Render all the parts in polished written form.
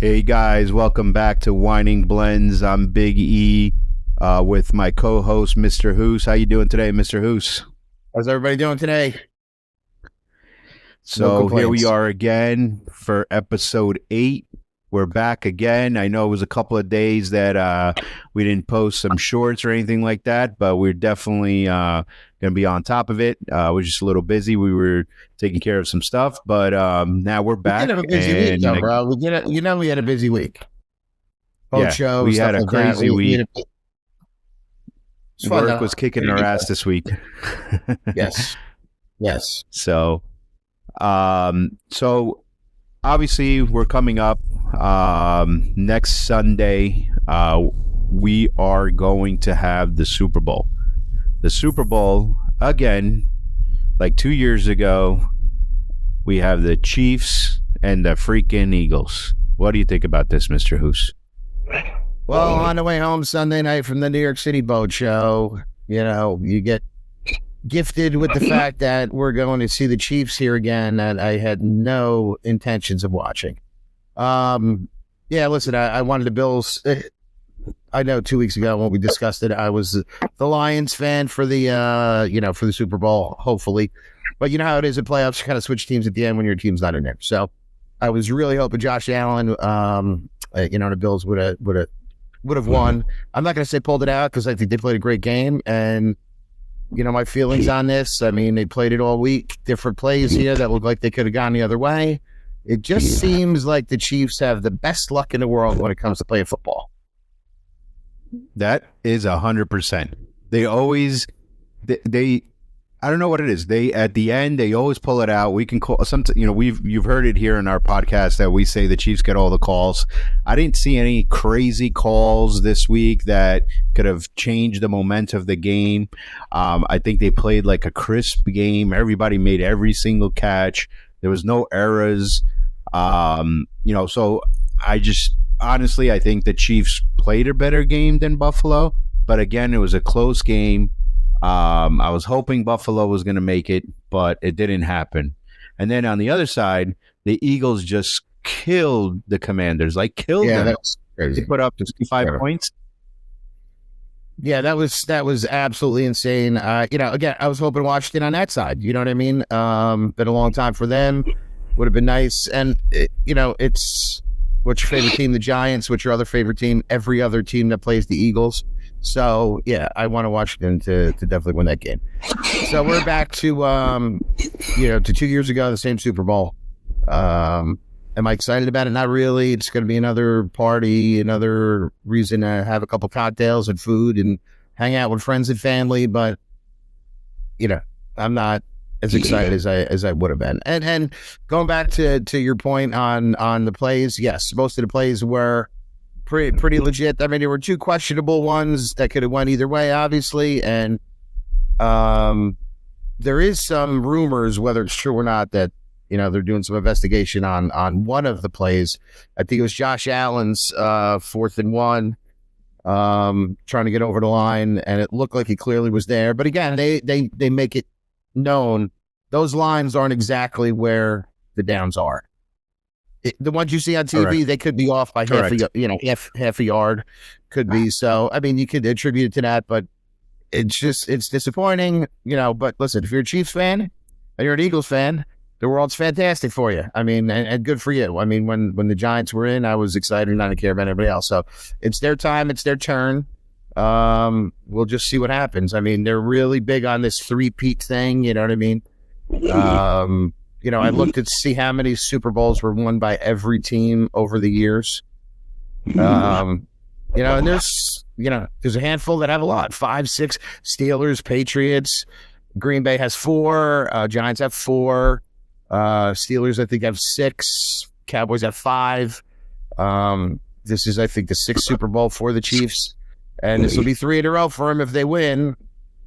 Hey guys, welcome back to Whining Blends. I'm Big E with my co-host, Mr. Hoos. How you doing today, Mr. Hoos? How's everybody doing today? So here we are again for episode 8. We're back again. I know it was a couple of days that we didn't post some shorts or anything like that, but we're definitely going to be on top of it. We're just a little busy. We were taking care of some stuff, but now we're back. We did have a busy week, though, bro. We had a busy week. Show, we had a crazy week. Work was kicking our ass this week. Yes. So obviously we're coming up next Sunday. We are going to have the Super Bowl. The Super Bowl again, like 2 years ago. We have the Chiefs and the freaking Eagles. What do you think about this, Mr. Hoos? Well, on the way home Sunday night from the New York City boat show, you get gifted with the fact that we're going to see the Chiefs here again that I had no intentions of watching. Listen, I wanted the Bills. I know 2 weeks ago when we discussed it, I was the Lions fan for the for the Super Bowl, hopefully. But you know how it is in playoffs, you kind of switch teams at the end when your team's not in there. So I was really hoping Josh Allen, the Bills would have won. I'm not going to say pulled it out because I think they played a great game. And, my feelings on this, I mean, they played it all week, different plays here that look like they could have gone the other way. It just seems like the Chiefs have the best luck in the world when it comes to playing football. That is 100%. They always, I don't know what it is. They at the end they always pull it out. We can call you've heard it here in our podcast that we say the Chiefs get all the calls. I didn't see any crazy calls this week that could have changed the momentum of the game. I think they played like a crisp game. Everybody made every single catch. There was no errors. So I just honestly I think the Chiefs played a better game than Buffalo. But again, it was a close game. I was hoping Buffalo was going to make it, but it didn't happen. And then on the other side, the Eagles just killed the Commanders, killed them. That was crazy. They put up 65 points. Yeah, that was absolutely insane. Again, I was hoping to watch it on that side. You know what I mean? Been a long time for them. Would have been nice. And, it's what's your favorite team? The Giants. What's your other favorite team? Every other team that plays the Eagles. So, yeah, I want to watch them to definitely win that game. So we're back to 2 years ago, the same Super Bowl. Am I excited about it? Not really. It's going to be another party, another reason to have a couple cocktails and food and hang out with friends and family. But, I'm not as excited as I would have been. And going back to your point on the plays, yes, most of the plays were pretty legit. I mean, there were two questionable ones that could have went either way, obviously, and there is some rumors, whether it's true or not, that they're doing some investigation on one of the plays. I think it was Josh Allen's 4th and 1, trying to get over the line, and it looked like he clearly was there. But again, they make it known those lines aren't exactly where the downs are. The ones you see on TV, Correct. They could be off by half a yard, could be. So, I mean, you could attribute it to that, but it's disappointing, But listen, if you're a Chiefs fan and you're an Eagles fan, the world's fantastic for you. I mean, and good for you. I mean, when the Giants were in, I was excited and I didn't care about anybody else. So it's their time, it's their turn. We'll just see what happens. I mean, they're really big on this three-peat thing. You know what I mean? I looked to see how many Super Bowls were won by every team over the years. And there's a handful that have a lot, 5, 6, Steelers, Patriots, Green Bay has 4, Giants have 4, Steelers, I think have 6, Cowboys have 5. This is, I think, the 6th Super Bowl for the Chiefs, and this will be 3 in a row for them if they win,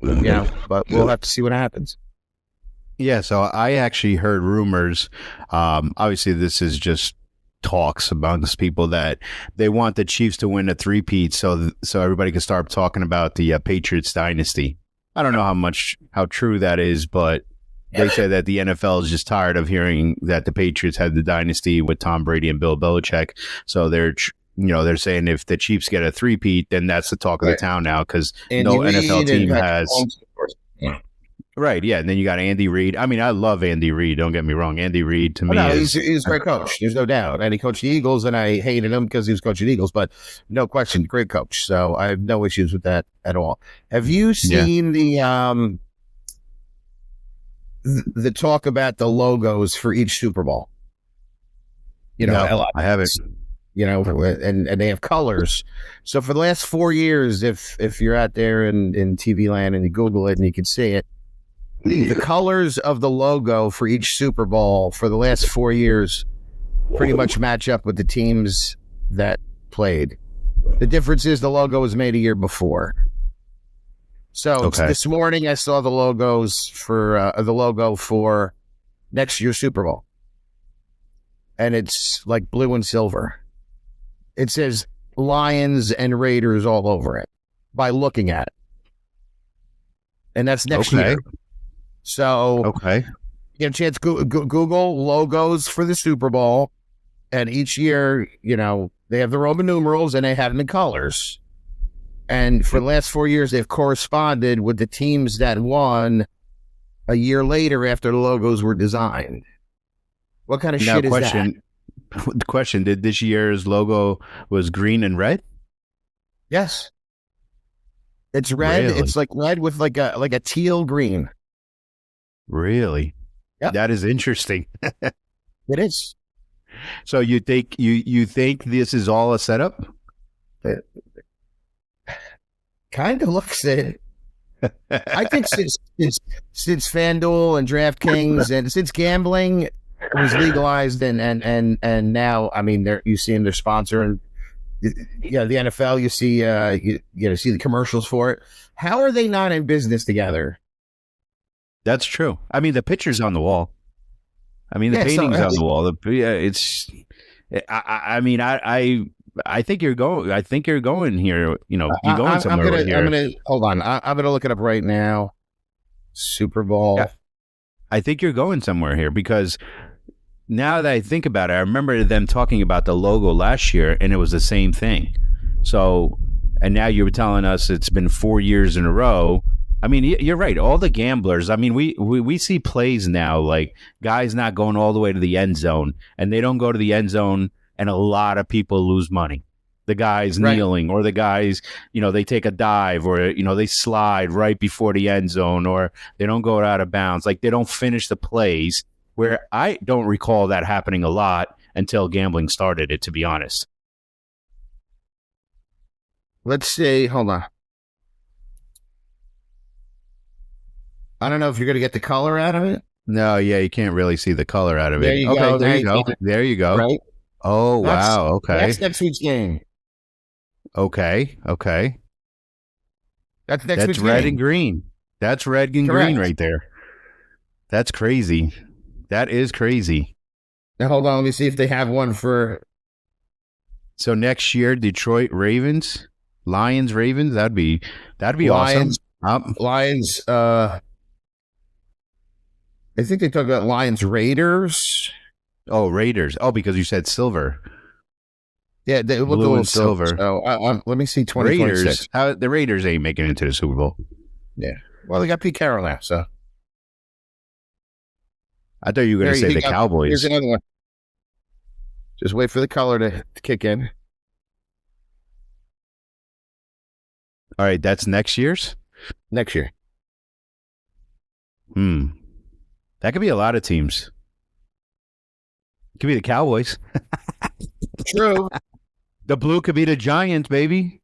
but we'll have to see what happens. Yeah, so I actually heard rumors. Obviously, this is just talks amongst people that they want the Chiefs to win a three-peat so everybody can start talking about the Patriots dynasty. I don't know how true that is, but they said that the NFL is just tired of hearing that the Patriots had the dynasty with Tom Brady and Bill Belichick. So they're saying if the Chiefs get a three-peat, then that's the talk of the town now because no NFL team has. Yeah. Right, yeah, and then you got Andy Reid. I mean, I love Andy Reid. Don't get me wrong. Andy Reid to me he's a great coach. There's no doubt. And he coached the Eagles, and I hated him because he was coaching the Eagles. But no question, great coach. So I have no issues with that at all. Have you seen the talk about the logos for each Super Bowl? No, I haven't. And they have colors. So for the last 4 years, if you're out there in TV land and you Google it and you can see it, the colors of the logo for each Super Bowl for the last 4 years pretty much match up with the teams that played. The difference is the logo was made a year before. So This morning I saw the logos for the logo for next year's Super Bowl, and it's like blue and silver. It says Lions and Raiders all over it by looking at it, and that's next year. So, you get a chance to Google logos for the Super Bowl, and each year, they have the Roman numerals and they have them in colors. And for the last 4 years, they've corresponded with the teams that won a year later after the logos were designed. What kind of shit is that? The question, did this year's logo was green and red? Yes. It's red. Really? It's like red with like a teal green. Really? Yep. That is interesting. It is. So you think this is all a setup? It kind of looks it. I think since FanDuel and DraftKings and since gambling was legalized and now, I mean, you see them, they're sponsoring the NFL. You see you see the commercials for it. How are they not in business together? That's true. I mean, the picture's on the wall. I mean, the painting's on the wall. I think you're going. I think you're going here. You're going somewhere here. Hold on. I'm gonna look it up right now. Super Bowl. Yeah. I think you're going somewhere here because now that I think about it, I remember them talking about the logo last year, and it was the same thing. So, and now you were telling us it's been 4 years in a row. I mean, you're right. All the gamblers. I mean, we see plays now like guys not going all the way to the end zone, and they don't go to the end zone, and a lot of people lose money. The guys kneeling, or the guys, they take a dive, or they slide right before the end zone, or they don't go out of bounds. Like they don't finish the plays. Where I don't recall that happening a lot until gambling started it. To be honest. Let's see. Hold on. I don't know if you're going to get the color out of it. No, yeah, you can't really see the color out of it. There you go. There you go. There you go. Right? Oh, wow. Okay. That's next week's game. Okay. That's next week's game. Red and green. That's red and green right there. That's crazy. That is crazy. Now, hold on. Let me see if they have one for... So next year, Detroit Ravens, Lions, Ravens. That'd be Lions, awesome. Lions. I think they talk about Lions, Raiders. Oh, Raiders. Oh, because you said silver. Yeah, they look blue a little and silver. So let me see 2026. Raiders. The Raiders ain't making it into the Super Bowl. Yeah. Well, they got Pete Carroll now, so. I thought you were going to say the Cowboys. Here's another one. Just wait for the color to kick in. All right, that's next year's? Next year. That could be a lot of teams. It could be the Cowboys. True. The blue could be the Giants, baby.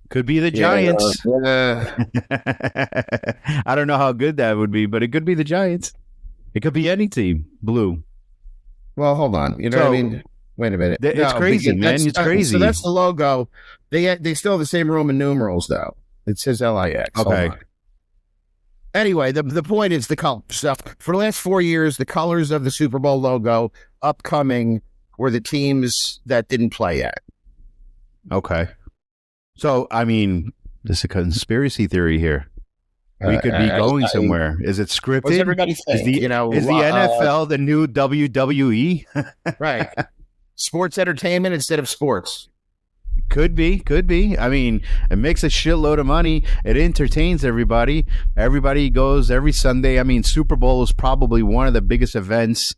Could be the Giants. I don't know how good that would be, but it could be the Giants. It could be any team, blue. Well, hold on. You know what I mean? Wait a minute. It's crazy, man. It's crazy. So that's the logo. They still have the same Roman numerals, though. It says LIX. Okay. Anyway, the point is the color stuff. For the last 4 years, the colors of the Super Bowl logo upcoming were the teams that didn't play yet. Okay. So, I mean, there's a conspiracy theory here. We could be going I, somewhere. Is it what does scripted? everybody Is think? the is the NFL the new WWE? Right. Sports entertainment instead of sports. Could be, could be. I mean, it makes a shitload of money. It entertains everybody. Everybody goes every Sunday. I mean, Super Bowl is probably one of the biggest events,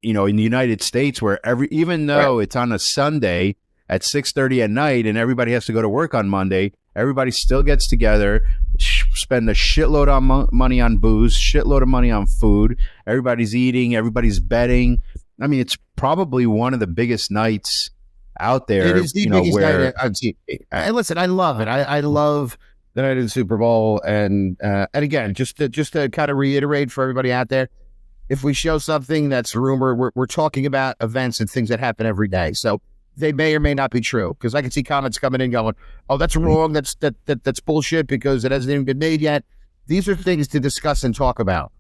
in the United States, where even though it's on a Sunday at 6:30 at night and everybody has to go to work on Monday, everybody still gets together, spend a shitload of money on booze, shitload of money on food. Everybody's eating, everybody's betting. I mean, it's probably one of the biggest nights out there. It is the biggest night on TV. And listen, I love it. I love the night of the Super Bowl. And again, just to kind of reiterate for everybody out there, if we show something that's rumor, we're talking about events and things that happen every day. So they may or may not be true, because I can see comments coming in going, "Oh, that's wrong. That's bullshit because it hasn't even been made yet." These are things to discuss and talk about.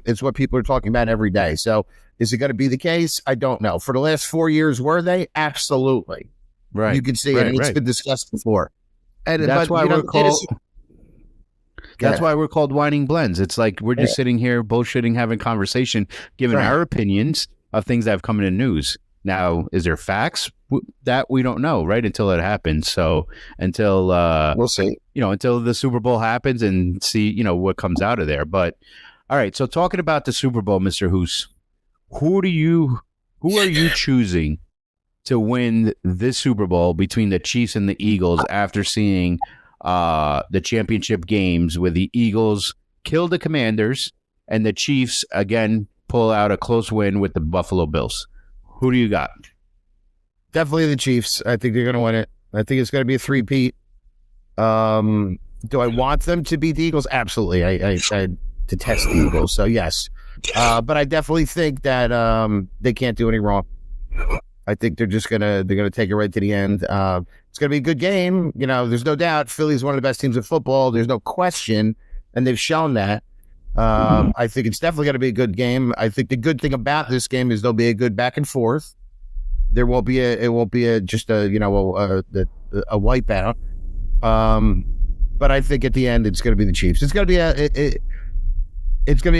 It's what people are talking about every day. So is it going to be the case? I don't know. For the last 4 years, were they? Absolutely. Right. You can see it. And it's been discussed before. And that's why we're called. That's why we're called Whining Blends. It's like we're just sitting here bullshitting, having conversation, giving our opinions of things that have come in the news. Now, is there facts? That we don't know, right? Until it happens. So until we'll see. Until the Super Bowl happens and see, what comes out of there. But all right. So talking about the Super Bowl, Mr. Hoos, who are you choosing to win this Super Bowl between the Chiefs and the Eagles after seeing the championship games where the Eagles kill the Commanders and the Chiefs again pull out a close win with the Buffalo Bills? Who do you got? Definitely the Chiefs. I think they're going to win it. I think it's going to be a three-peat. Do I want them to beat the Eagles? Absolutely. I detest the Eagles, so yes. But I definitely think that they can't do any wrong. I think they're gonna take it right to the end. It's gonna be a good game. There's no doubt Philly's one of the best teams in football. There's no question, and they've shown that. I think it's definitely gonna be a good game. I think the good thing about this game is there'll be a good back and forth. It won't be just a wipeout. But I think at the end it's gonna be the Chiefs. It's gonna be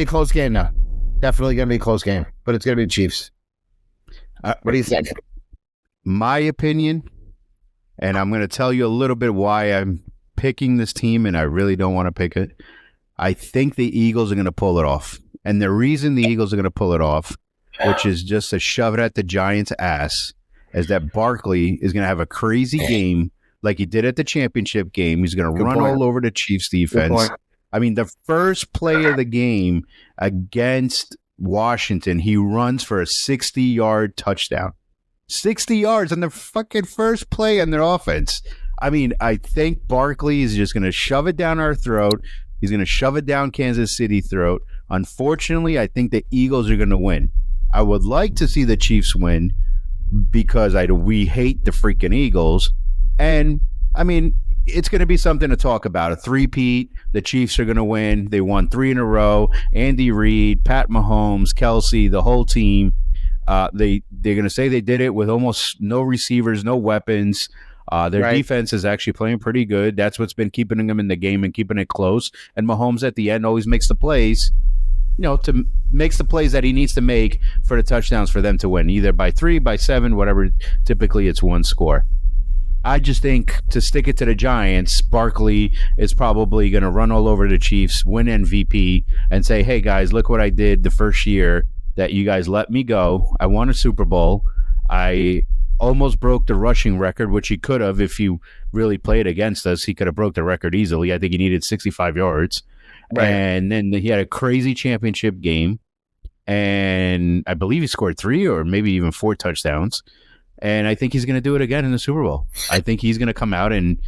a close game now. Definitely gonna be a close game, but it's gonna be the Chiefs. What do you think? My opinion, and I'm going to tell you a little bit why I'm picking this team, and I really don't want to pick it. I think the Eagles are going to pull it off. And the reason the Eagles are going to pull it off, which is just to shove it at the Giants' ass, is that Barkley is going to have a crazy game like he did at the championship game. He's going to run all over the Chiefs' defense. I mean, the first play of the game against Washington, he runs for a 60-yard touchdown. 60 yards on the fucking first play on their offense. I mean, I think Barkley is just going to shove it down our throat. He's going to shove it down Kansas City's throat. Unfortunately, I think the Eagles are going to win. I would like to see the Chiefs win because we hate the freaking Eagles. And, I mean, it's going to be something to talk about. A three-peat. The Chiefs are going to win. They won 3 in a row. Andy Reid, Pat Mahomes, Kelsey, the whole team. They're going to say they did it with almost no receivers, no weapons. Their defense is actually playing pretty good. That's what's been keeping them in the game and keeping it close. And Mahomes at the end always makes the plays, makes the plays that he needs to make for the touchdowns for them to win, either by 3, by 7, whatever. Typically, it's one score. I just think to stick it to the Giants, Barkley is probably going to run all over the Chiefs, win MVP, and say, hey, guys, look what I did the first year that you guys let me go. I won a Super Bowl. I almost broke the rushing record, which he could have if he really played against us. He could have broke the record easily. I think he needed 65 yards. Right. And then he had a crazy championship game. And I believe he scored 3 or maybe even 4 touchdowns. And I think he's going to do it again in the Super Bowl. I think he's going to come out and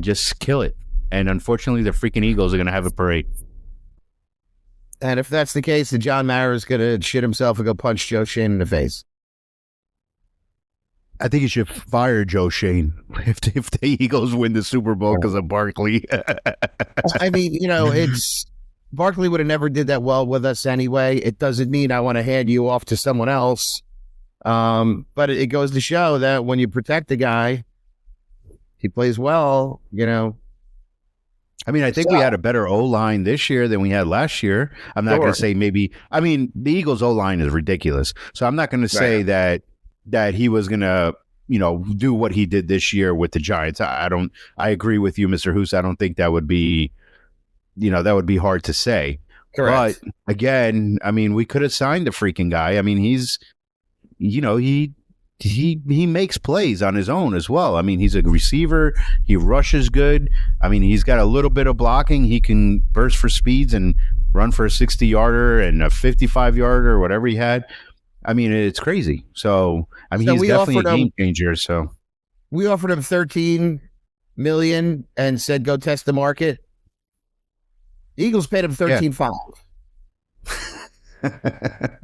just kill it. And unfortunately, the freaking Eagles are going to have a parade. And if that's the case, then John Mara is going to shit himself and go punch Joe Shane in the face. I think he should fire Joe Shane if the Eagles win the Super Bowl because of Barkley. I mean, it's Barkley would have never did that well with us anyway. It doesn't mean I want to hand you off to someone else. But it goes to show that when you protect the guy, he plays well, I mean, I think we had a better O-line this year than we had last year. I'm not going to say maybe. I mean, the Eagles O-line is ridiculous, so I'm not going to say that he was going to, do what he did this year with the Giants. I don't. I agree with you, Mr. Hoos. I don't think that would be, that would be hard to say. Correct. But again, I mean, we could have signed the freaking guy. I mean, he's, he makes plays on his own as well. I mean, he's a receiver. He rushes good. I mean, he's got a little bit of blocking. He can burst for speeds and run for a 60-yarder and a 55-yarder or whatever he had. I mean, it's crazy. So, I mean, he's definitely a game changer. So we offered him $13 million and said, go test the market. The Eagles paid him $13.5.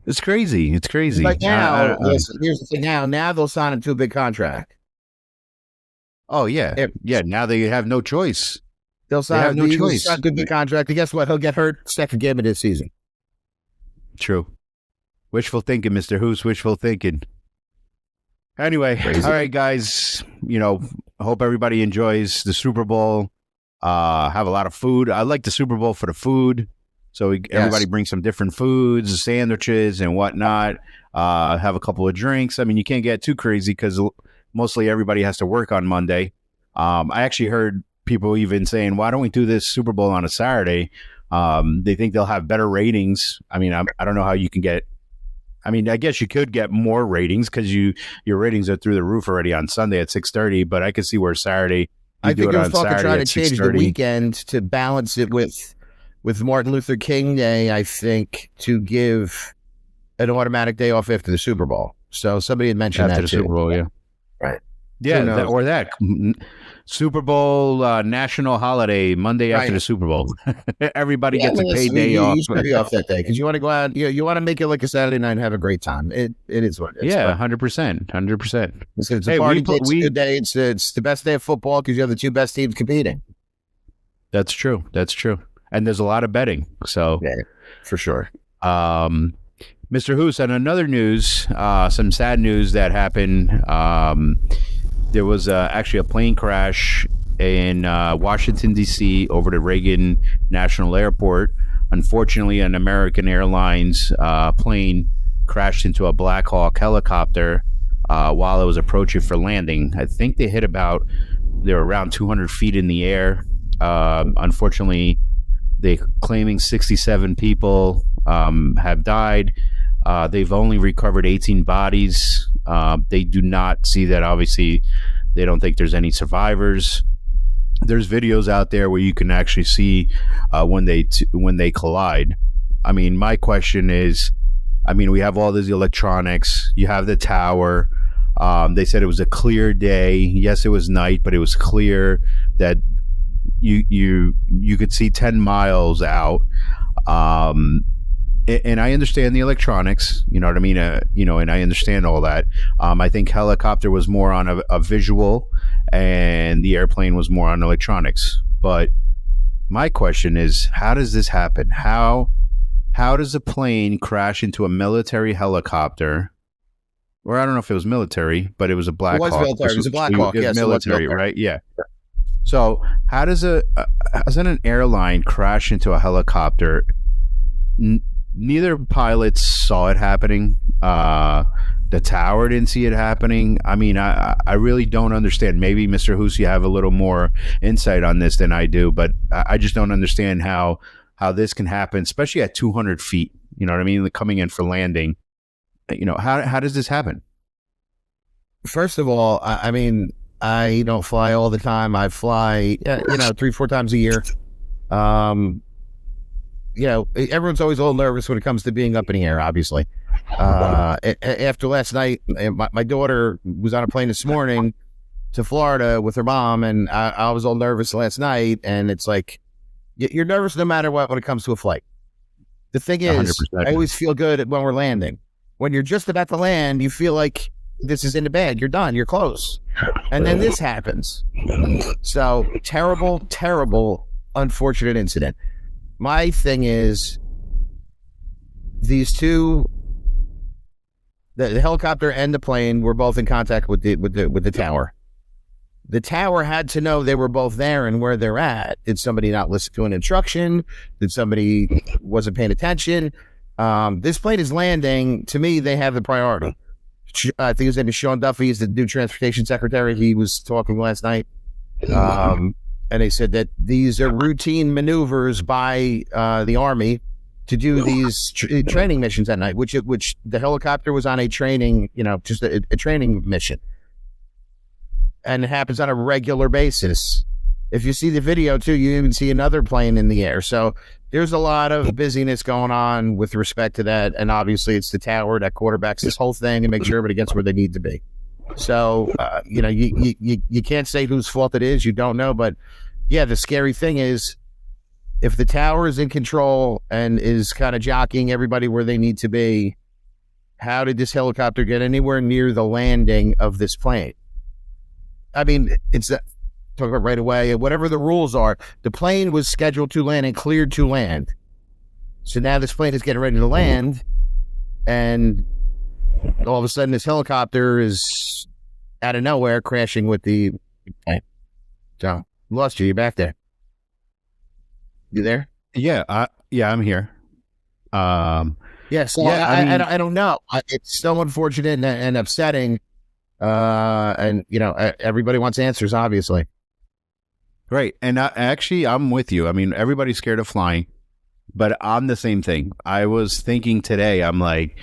It's crazy. It's crazy. But now, listen, here's the thing. Now they'll sign him to a big contract. Oh, yeah. Yeah, now they have no choice. They'll sign him to a big contract. And guess what? He'll get hurt second game of this season. True. Wishful thinking, Mr. Hoos. Wishful thinking. Anyway, all right, guys. Hope everybody enjoys the Super Bowl. Have a lot of food. I like the Super Bowl for the food. So everybody brings some different foods, sandwiches and whatnot. Have a couple of drinks. I mean, you can't get too crazy because mostly everybody has to work on Monday. I actually heard people even saying, why don't we do this Super Bowl on a Saturday? They think they'll have better ratings. I mean, I don't know how you can get. I mean, I guess you could get more ratings because your ratings are through the roof already on Sunday at 6:30. But I could see where Saturday. I think it was talking trying to change the weekend to balance it with Martin Luther King Day, I think, to give an automatic day off after the Super Bowl. So somebody had mentioned after that the Super Bowl, yeah. Right. Yeah, that Super Bowl national holiday Monday after the Super Bowl. Everybody gets a paid day off. You should be off that day because you want to go out. You want to make it like a Saturday night and have a great time. It is what it is. Yeah, 100%, 100%. It's a party day. It's a good day. It's the best day of football because you have the two best teams competing. That's true. That's true. And there's a lot of betting. So yeah, for sure. Mr. Hoos, on another news, some sad news that happened. There was actually a plane crash in Washington, D.C. over the Reagan National Airport. Unfortunately, an American Airlines plane crashed into a Black Hawk helicopter while it was approaching for landing. I think they were around 200 feet in the air. Unfortunately, they're claiming 67 people have died. They've only recovered 18 bodies. They do not see that. Obviously, they don't think there's any survivors. There's videos out there where you can actually see when they collide. I mean, my question is, we have all these electronics. You have the tower. They said it was a clear day. Yes, it was night, but it was clear that you could see 10 miles out. And I understand the electronics, you know what I mean? And I understand all that. I think helicopter was more on a visual and the airplane was more on electronics. But my question is, how does this happen? How does a plane crash into a military helicopter? Or I don't know if it was military, but it was a Black Hawk. It was a Black Hawk, yes. Military, right? Yeah. So how does an airline crash into a helicopter? Neither pilots saw it happening. The tower didn't see it happening. I mean, I really don't understand. Maybe, Mr. Hoos, you have a little more insight on this than I do, but I just don't understand how this can happen, especially at 200 feet. You know what I mean? Coming in for landing. How does this happen? First of all, I don't fly all the time. I fly, 3-4 times a year. Everyone's always a little nervous when it comes to being up in the air, obviously. After last night, my daughter was on a plane this morning to Florida with her mom, and I was all nervous last night, and it's like, you're nervous no matter what when it comes to a flight. The thing is, 100%. I always feel good when we're landing. When you're just about to land, you feel like this is in the bag. You're done. You're close. And then this happens. So terrible, terrible, unfortunate incident. My thing is, these two, the helicopter and the plane, were both in contact with the tower. The tower had to know they were both there and where they're at. Did somebody not listen to an instruction? Did somebody wasn't paying attention? This plane is landing. To me, they have the priority. I think his name is Sean Duffy. He's the new transportation secretary. He was talking last night. And they said that these are routine maneuvers by the Army to do these training missions at night, which the helicopter was on a training, just a training mission. And it happens on a regular basis. If you see the video too, you even see another plane in the air. So there's a lot of busyness going on with respect to that. And obviously it's the tower that quarterbacks this whole thing and makes sure everybody gets where they need to be. So, you can't say whose fault it is. You don't know. But yeah, the scary thing is if the tower is in control and is kind of jockeying everybody where they need to be, how did this helicopter get anywhere near the landing of this plane? I mean, it's talk about right away. Whatever the rules are, the plane was scheduled to land and cleared to land. So now this plane is getting ready to land, and all of a sudden this helicopter is out of nowhere crashing with the plane. So, lost you. You're back there. You there? Yeah, I'm here. So I don't know. It's so unfortunate and upsetting. And everybody wants answers, obviously. Right. And I'm with you. I mean, everybody's scared of flying, but I'm the same thing. I was thinking today, I'm like,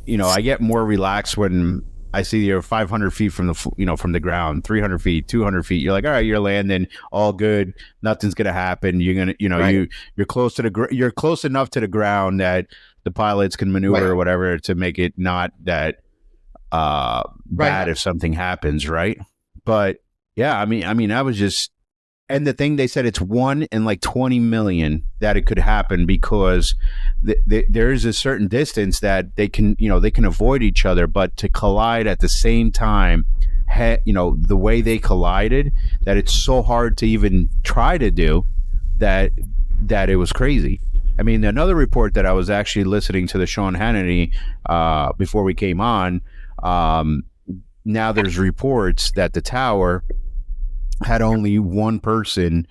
I get more relaxed when I see you're 500 feet from from the ground, 300 feet, 200 feet. You're like, all right, you're landing, all good. Nothing's going to happen. You're going to, right. you're close to you're close enough to the ground that the pilots can maneuver or whatever to make it not that bad if something happens, right? But yeah, I mean, I was just, and the thing they said it's 1 in like 20 million that it could happen because there is a certain distance that they can avoid each other, but to collide at the same time, the way they collided, that it's so hard to even try to do that it was crazy. I mean, another report that I was actually listening to the Sean Hannity before we came on. Now there's reports that the tower had only one person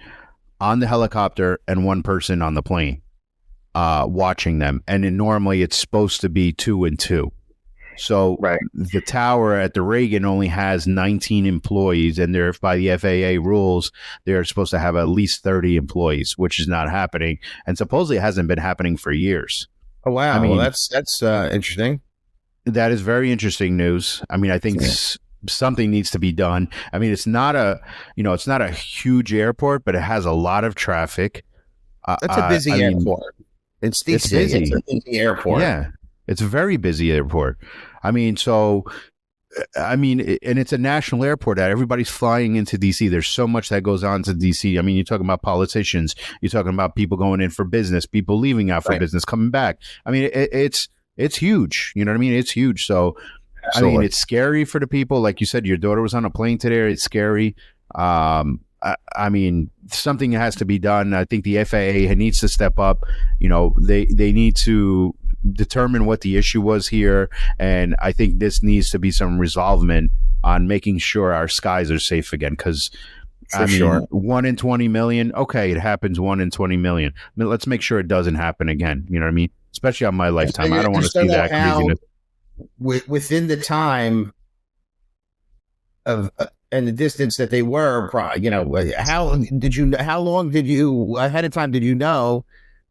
on the helicopter and one person on the plane watching them. And normally it's supposed to be 2 and 2. So the tower at the Reagan only has 19 employees, and they're, by the FAA rules, they're supposed to have at least 30 employees, which is not happening. And supposedly it hasn't been happening for years. Oh, wow. I mean, that's interesting. That is very interesting news. I mean, I think something needs to be done. I mean, it's not a huge airport, but it has a lot of traffic. It's a busy airport. It's busy. It's a busy airport. Yeah, it's a very busy airport. I mean, and it's a national airport that everybody's flying into DC. There's so much that goes on to DC. I mean, you're talking about politicians. You're talking about people going in for business, people leaving out for business, coming back. I mean, it's huge. You know what I mean? It's huge. So, absolutely. I mean, it's scary for the people. Like you said, your daughter was on a plane today. It's scary. I mean, something has to be done. I think the FAA needs to step up. They need to determine what the issue was here. And I think this needs to be some resolvement on making sure our skies are safe again. Because, 1 in 20 million. Okay, it happens 1 in 20 million. I mean, let's make sure it doesn't happen again. You know what I mean? Especially on my lifetime. I don't want to see that craziness. Within the time of and the distance that they were, how long did you ahead of time did you know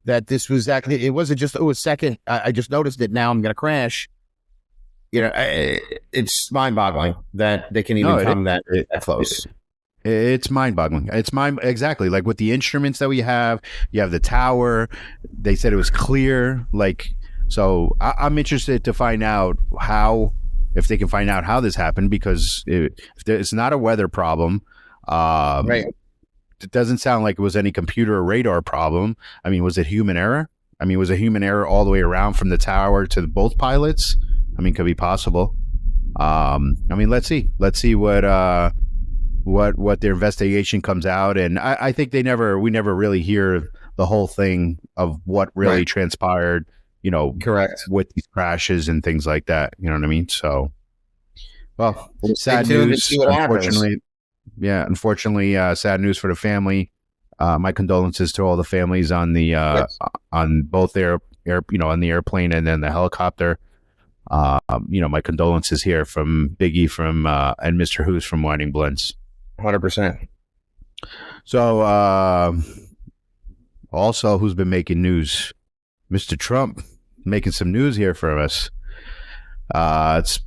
that this was actually? It wasn't just a second. I just noticed it. Now I'm going to crash. It's mind-boggling that they can even come that close. It's mind-boggling. Exactly. Like with the instruments that we have, you have the tower. They said it was clear. So I'm interested to find out if they can find out how this happened, because it's not a weather problem. It doesn't sound like it was any computer or radar problem. I mean, was it human error? I mean, was it human error all the way around from the tower to both pilots? I mean, could be possible. I mean, let's see what their investigation comes out. And I think we never really hear the whole thing of what really transpired, correct, with these crashes and things like that. You know what I mean? So, well, sad news, unfortunately. Yeah, unfortunately, sad news for the family. My condolences to all the families on the Yes. on both on the airplane and then the helicopter. My condolences here from Biggie from and Mr. Who's from Winding Blends. 100%. So, also, who's been making news? Mr. Trump making some news here for us. It's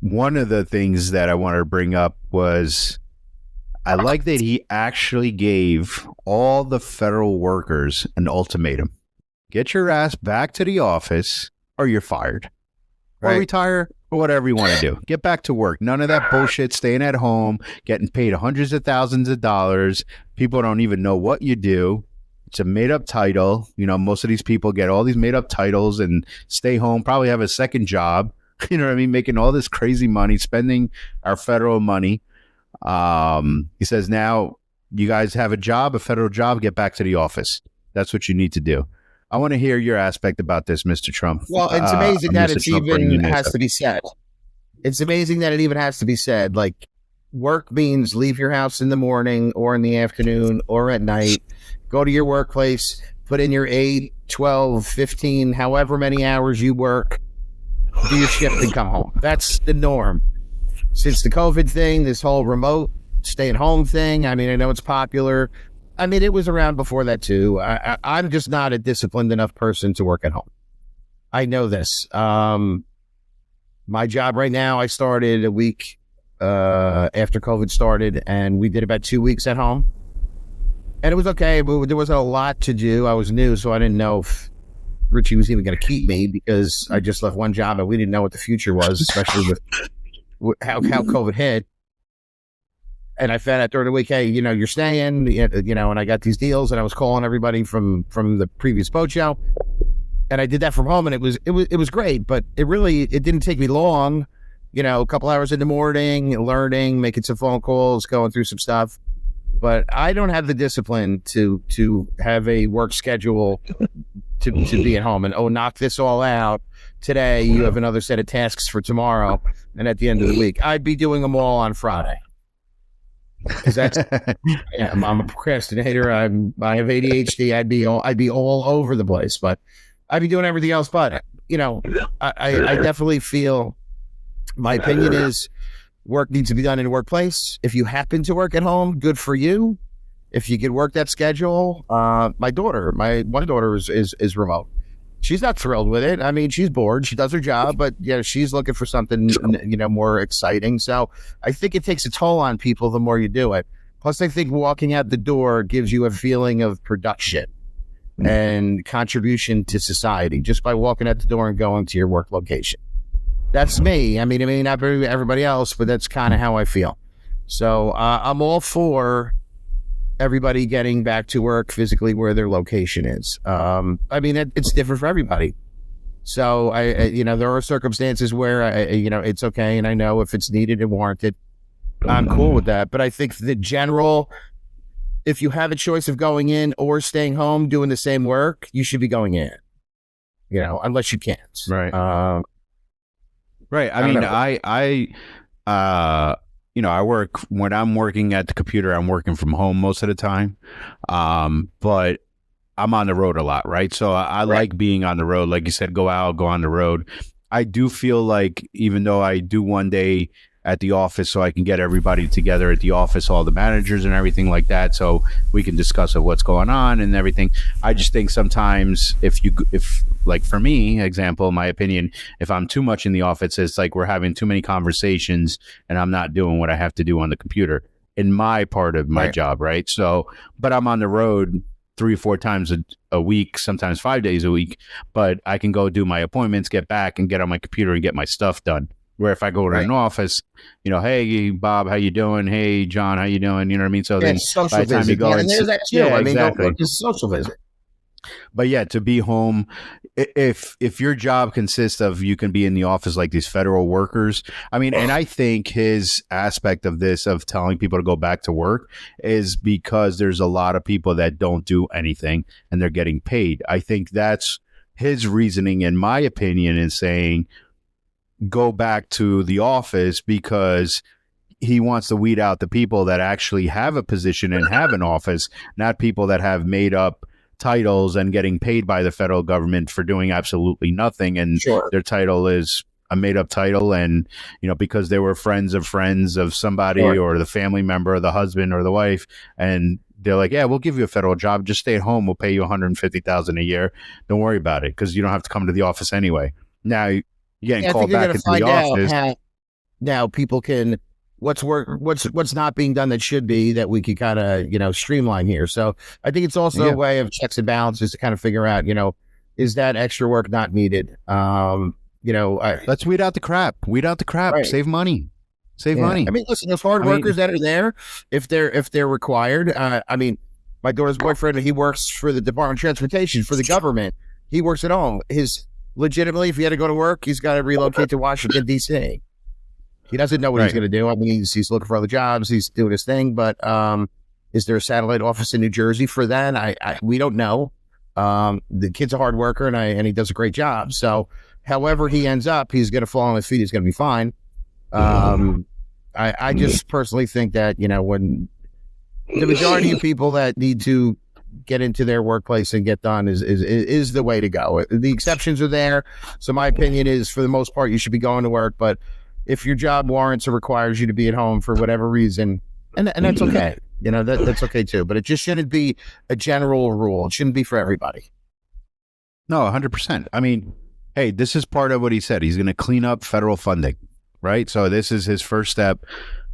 one of the things that I wanted to bring up was I like that he actually gave all the federal workers an ultimatum. Get your ass back to the office or you're fired. Or Right. retire or whatever you want to do. Get back to work. None of that bullshit staying at home, getting paid hundreds of thousands of dollars. People don't even know what you do. It's a made up title. Most of these people get all these made up titles and stay home, probably have a second job. You know what I mean? Making all this crazy money, spending our federal money. He says, now you guys have a federal job, get back to the office. That's what you need to do. I want to hear your aspect about this, Mr. Trump. Well, it's amazing that Mr. it's Trump even bringing this has up. to be said. It's amazing that it even has to be said. Like, work means leave your house in the morning or in the afternoon or at night, go to your workplace, put in your 8, 12, 15, however many hours you work, do your shift and come home. That's the norm. Since the COVID thing, this whole remote stay at home thing, I mean, I know it's popular. I mean, it was around before that too. I'm just not a disciplined enough person to work at home. I know this. My job right now, I started a week after COVID started, and we did about 2 weeks at home. And it was okay, but there wasn't a lot to do. I was new, so I didn't know if Richie was even going to keep me because I just left one job and we didn't know what the future was, especially with how COVID hit. And I found out during the week, hey, you're staying, and I got these deals, and I was calling everybody from the previous boat show, and I did that from home, and it was great, but it didn't take me long, a couple hours in the morning, learning, making some phone calls, going through some stuff, but I don't have the discipline to have a work schedule to be at home and knock this all out today. You have another set of tasks for tomorrow, and at the end of the week, I'd be doing them all on Friday. Because I'm a procrastinator. I have ADHD. I'd be all over the place, but I'd be doing everything else. But I definitely feel my opinion is work needs to be done in a workplace. If you happen to work at home, good for you. If you can work that schedule, my one daughter is remote. She's not thrilled with it. I mean, she's bored. She does her job, but she's looking for something, more exciting. So I think it takes a toll on people the more you do it. Plus, I think walking out the door gives you a feeling of production and contribution to society just by walking out the door and going to your work location. That's me. I mean, it may not be everybody else, but that's kind of how I feel. So I'm all for everybody getting back to work physically where their location is. I mean, it's different for everybody. So there are circumstances where it's okay. And I know if it's needed and warranted, I'm cool with that. But I think the general, if you have a choice of going in or staying home, doing the same work, you should be going in, unless you can't. Right. Right. I mean, I work when I'm working at the computer, I'm working from home most of the time. But I'm on the road a lot, right? So I like being on the road. Like you said, go out, go on the road. I do feel like even though I do one day at the office so I can get everybody together at the office, all the managers and everything like that, so we can discuss what's going on and everything. I just think sometimes if like for me, example, my opinion, if I'm too much in the office, it's like we're having too many conversations and I'm not doing what I have to do on the computer in my part of my job, right? So, but I'm on the road 3 or 4 times a week, sometimes 5 days a week, but I can go do my appointments, get back and get on my computer and get my stuff done. Where if I go to an office, hey, Bob, how you doing? Hey, John, how you doing? You know what I mean? So then by the time you go, and there's that too. I mean, exactly. It's a social visit. But yeah, to be home, if your job consists of you can be in the office like these federal workers, I mean, and I think his aspect of this, of telling people to go back to work, is because there's a lot of people that don't do anything and they're getting paid. I think that's his reasoning, in my opinion, in saying go back to the office, because he wants to weed out the people that actually have a position and have an office, not people that have made up titles and getting paid by the federal government for doing absolutely nothing. And Sure. their title is a made up title. And, because they were friends of somebody Sure. or the family member or the husband or the wife. And they're like, yeah, we'll give you a federal job. Just stay at home. We'll pay you $150,000 a year. Don't worry about it, because you don't have to come to the office anyway. Now you're getting called back into the office. Now people can what's not being done that should be, that we could kind of streamline here. So I think it's also a way of checks and balances to kind of figure out is that extra work not needed. Let's weed out the crap. Right. Save money. Money. I mean, listen, those hard workers that are there, if they're required. My daughter's boyfriend, he works for the Department of Transportation for the government. He works at home. Legitimately, if he had to go to work, he's got to relocate to Washington, D.C. He doesn't know what he's going to do. I mean, he's looking for other jobs. He's doing his thing. But is there a satellite office in New Jersey for that? We don't know. The kid's a hard worker, and he does a great job. So however he ends up, he's going to fall on his feet. He's going to be fine. I just personally think that, when the majority of people that need to get into their workplace and get done is the way to go. The exceptions are there. So my opinion is, for the most part, you should be going to work. But if your job warrants or requires you to be at home for whatever reason, and that's okay, that's okay too. But it just shouldn't be a general rule. It shouldn't be for everybody. No, 100%. I mean, hey, this is part of what he said. He's going to clean up federal funding, right? So this is his first step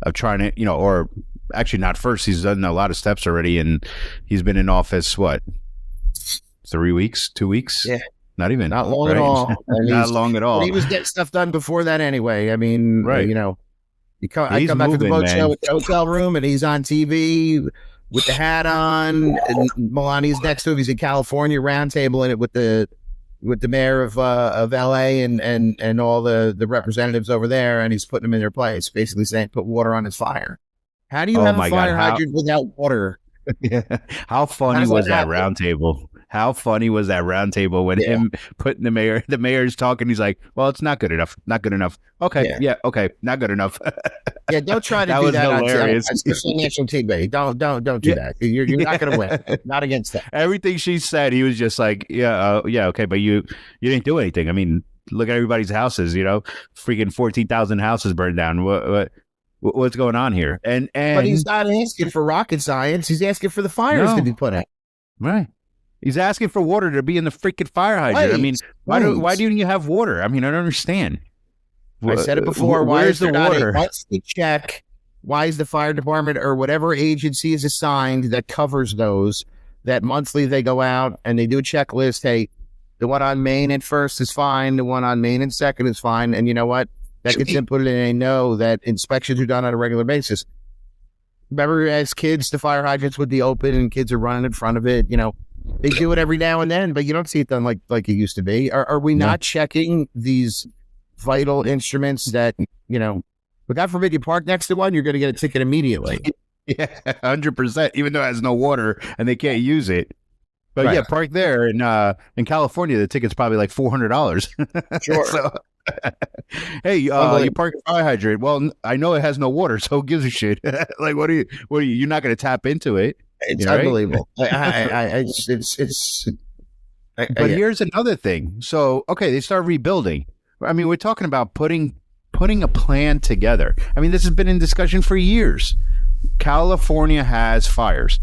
of trying to, or actually not first. He's done a lot of steps already, and he's been in office, 3 weeks, 2 weeks? Yeah. Not even. Not long at all. Not long at all. He was getting stuff done before that anyway. I mean, right. I come back to the boat show at the hotel room, and he's on TV with the hat on, and Melania's next to him. He's in California roundtabling it with the mayor of LA and all the representatives over there, and he's putting them in their place, basically saying, put water on his fire. How do you have a fire hydrant without water? Yeah. How funny was that roundtable? How funny was that roundtable when him putting the mayor's talking? He's like, well, it's not good enough. Not good enough. Okay. Yeah. Okay. Not good enough. Yeah. Don't try to do that on national TV. Don't do that. You're not going to win. Not against that. Everything she said, he was just like, yeah. Okay. But you didn't do anything. I mean, look at everybody's houses, freaking 14,000 houses burned down. What's going on here? But he's not asking for rocket science. He's asking for the fires to be put out. Right. He's asking for water to be in the freaking fire hydrant. I mean, why don't you have water? I mean, I don't understand. I said it before. Where's the water? What's the check? Why is the fire department or whatever agency is assigned that covers those, that monthly they go out and they do a checklist? Hey, the one on Main and First is fine. The one on Main and Second is fine. And you know what? That gets inputted, and they know that inspections are done on a regular basis. Remember, as kids, the fire hydrants would be open and kids are running in front of it. They do it every now and then, but you don't see it done like it used to be. Are we not checking these vital instruments that, but God forbid you park next to one, you're going to get a ticket immediately. Yeah, 100%, even though it has no water and they can't use it. But yeah, park there. In California, the ticket's probably like $400. Sure. So, hey, you park a fire hydrant. Well, I know it has no water, so who gives a shit? Like, what are you? You're not going to tap into it. It's unbelievable. But here's another thing. So, okay, they start rebuilding. I mean, we're talking about putting a plan together. I mean, this has been in discussion for years. California has fires.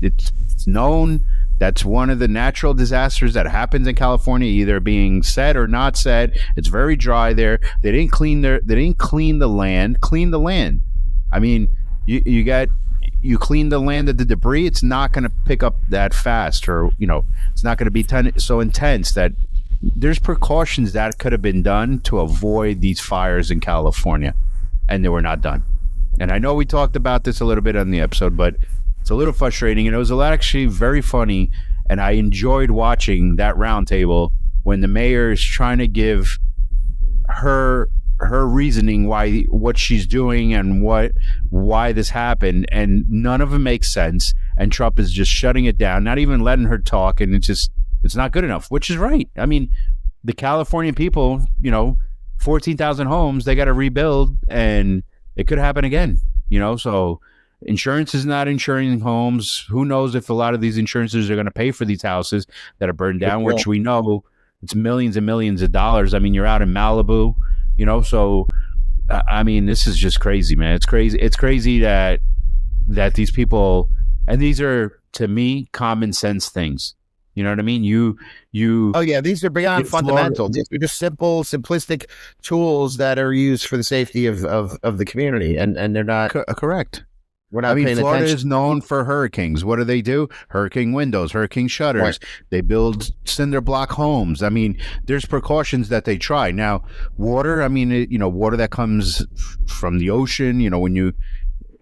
It's known. That's one of the natural disasters that happens in California, either being said or not said. It's very dry there. They didn't clean the land. Clean the land. I mean, you clean the land of the debris, it's not going to pick up that fast, or it's not going to be so intense. That there's precautions that could have been done to avoid these fires in California, and they were not done. And I know we talked about this a little bit on the episode, but it's a little frustrating, and it was actually very funny, and I enjoyed watching that roundtable when the mayor is trying to give her reasoning what she's doing and why this happened, and none of it makes sense, and Trump is just shutting it down, not even letting her talk, and it's not good enough, which is right. I mean, the California people, 14,000 homes, they got to rebuild, and it could happen again. So insurance is not insuring homes. Who knows if a lot of these insurances are going to pay for these houses that are burned down, which we know it's millions and millions of dollars. I mean, you're out in Malibu, so I mean, this is just crazy, man. It's crazy. It's crazy that these people, and these are, to me, common sense things. You know what I mean? Oh yeah, these are beyond fundamental. These are just simple, simplistic tools that are used for the safety of the community, and they're not correct. We're not paying Florida attention. is known for hurricanes. What do? Hurricane windows, hurricane shutters. Right. They build cinder block homes. I mean, there's precautions that they try. Now, water, I mean, water that comes from the ocean,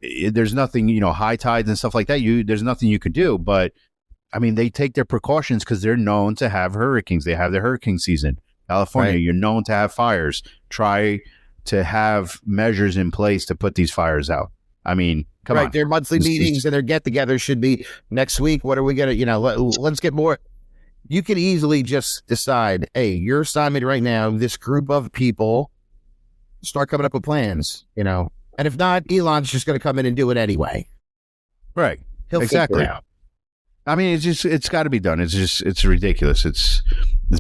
there's nothing, high tides and stuff like that. There's nothing you could do. But, I mean, they take their precautions because they're known to have hurricanes. They have their hurricane season. California, You're known to have fires. Try to have measures in place to put these fires out. I mean, come on. Their monthly meetings and their get-togethers should be next week. What are we going to, let's get more. You can easily just decide, hey, your assignment right now, this group of people, start coming up with plans, And if not, Elon's just going to come in and do it anyway. Right. He'll exactly. figure it out. I mean, it's got to be done. It's ridiculous. It's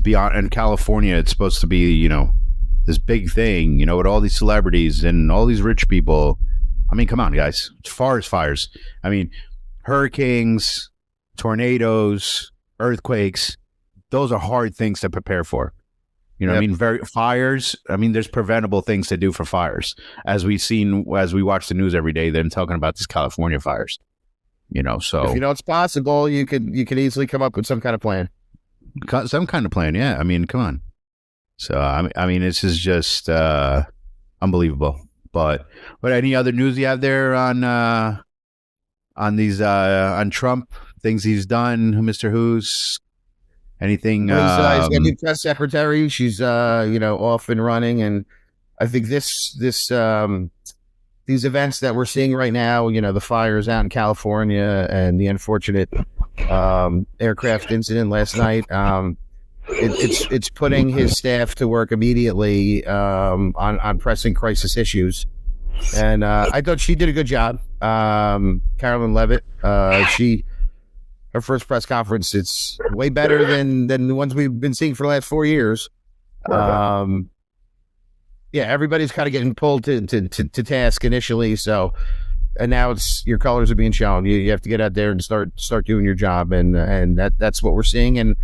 beyond. In California, it's supposed to be, this big thing, with all these celebrities and all these rich people. I mean, come on, guys. As far as fires, I mean, hurricanes, tornadoes, earthquakes, those are hard things to prepare for. What I mean? Fires, I mean, there's preventable things to do for fires. As we've seen, as we watch the news every day, they're talking about these California fires. So if it's possible, you could easily come up with some kind of plan. Some kind of plan, yeah. I mean, come on. So, I mean, this is just unbelievable. But any other news you have there on Trump, things he's done, Mr. Who's, anything? He's got a new press secretary. She's off and running, and I think these events that we're seeing right now, the fires out in California and the unfortunate aircraft incident last night, it's putting his staff to work immediately on pressing crisis issues. And I thought she did a good job. Carolyn Levitt, her first press conference, it's way better than the ones we've been seeing for the last 4 years. Everybody's kind of getting pulled to task initially. So, and now it's your colors are being shown. You have to get out there and start doing your job, and that's what we're seeing. And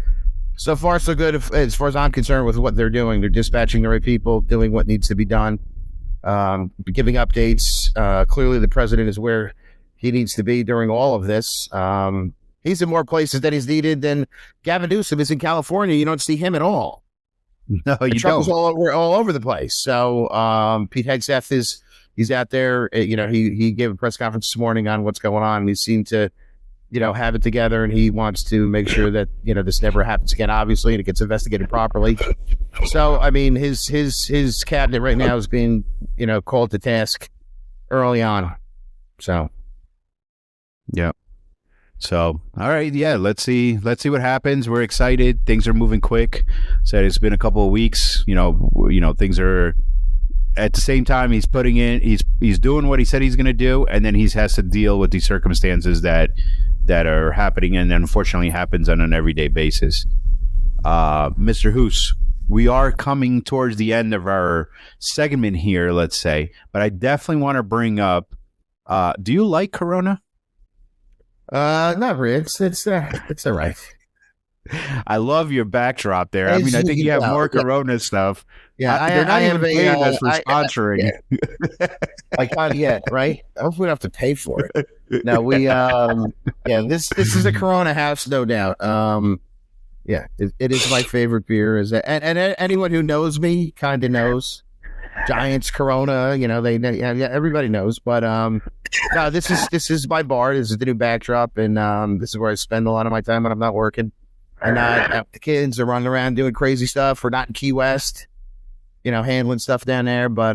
so far, so good. As far as I'm concerned, with what they're doing, they're dispatching the right people, doing what needs to be done, giving updates. Clearly, the president is where he needs to be during all of this. He's in more places than he's needed than Gavin Newsom is in California. You don't see him at all. No, you don't. Trump's all over the place. So Pete Hegseth he's out there. He gave a press conference this morning on what's going on. He seemed to have it together, and he wants to make sure that this never happens again, obviously, and it gets investigated properly. So I mean, his cabinet right now is being called to task early on. So yeah. So, all right, yeah, let's see what happens. We're excited. Things are moving quick. Said it's been a couple of weeks. Things are at the same time. He's putting in. He's doing what he said he's going to do, and then he has to deal with these circumstances that are happening, and unfortunately happens on an everyday basis. Mr. Hoos, we are coming towards the end of our segment here, let's say, but I definitely want to bring up. Do you like Corona? Not really. It's all right. I love your backdrop there. I mean, I think you have more Corona stuff. Yeah, they're not even paying us for sponsoring. I can't yet, right? I hope we don't have to pay for it. No, we this is a Corona house, no doubt. It is my favorite beer. And anyone who knows me kind of knows. Giants, Corona, everybody knows. But no, this is my bar. This is the new backdrop, and this is where I spend a lot of my time when I'm not working. And the kids are running around doing crazy stuff. We're not in Key West, handling stuff down there. But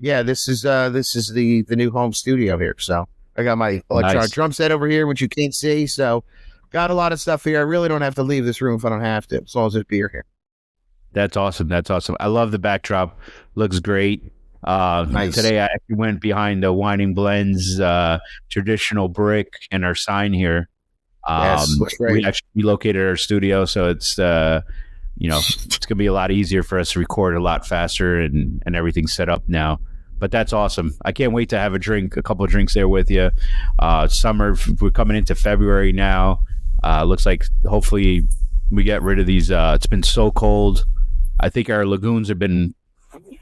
this is the new home studio here. So I got my electronic drum set over here, which you can't see. So got a lot of stuff here. I really don't have to leave this room if I don't have to, as long as there's beer here. That's awesome. I love the backdrop. Looks great. Nice. Today I actually went behind the Winding Blends traditional brick and our sign here. Yes, looks We great. actually relocated our studio, so it's it's gonna be a lot easier for us to record a lot faster and everything's set up now. But that's awesome. I can't wait to have a couple of drinks there with you. Summer, we're coming into February now. Looks like hopefully we get rid of these. It's been so cold. I think our lagoons have been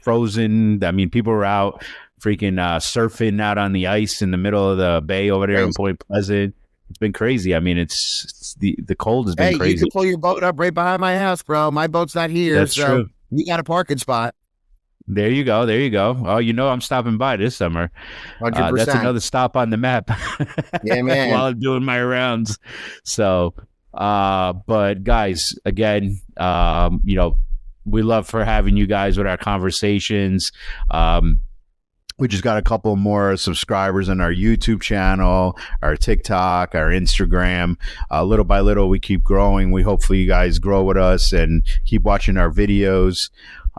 frozen. I mean, people are out freaking surfing out on the ice in the middle of the bay over there in Crazy. Point Pleasant. It's been crazy. I mean, it's the cold has been Hey, you can crazy. pull your boat up right behind my house, bro. My boat's not here, That's so true. you got a parking spot. There you go. There you go. Oh, I'm stopping by this summer. Hundred That's percent. another stop on the map Yeah, man. while I'm doing my rounds. So, but guys, again, we love for having you guys with our conversations. We just got a couple more subscribers on our YouTube channel, our TikTok, our Instagram. Little by little, we keep growing. We hopefully you guys grow with us and keep watching our videos.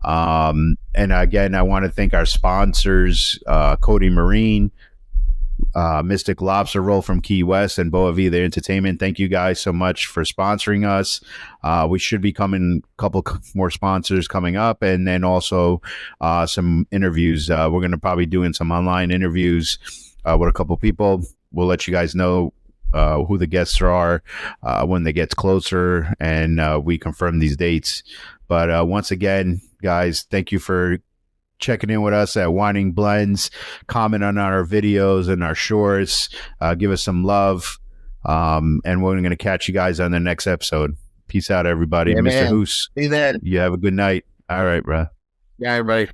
And again, I want to thank our sponsors, Cody Marine, Mystic Lobster Roll from Key West, and Boa Vida Entertainment. Thank you guys so much for sponsoring us. We should be coming a couple more sponsors coming up, and then also some interviews. We're going to probably doing some online interviews with a couple people. We'll let you guys know who the guests are when they get closer, and we confirm these dates. But once again, guys, thank you for checking in with us at Winding Blends. Comment on our videos and our shorts. Give us some love. And we're going to catch you guys on the next episode. Peace out, everybody. Yeah, Mr. man. Hoos, See that? you have a good night. All right, bro. Yeah, everybody.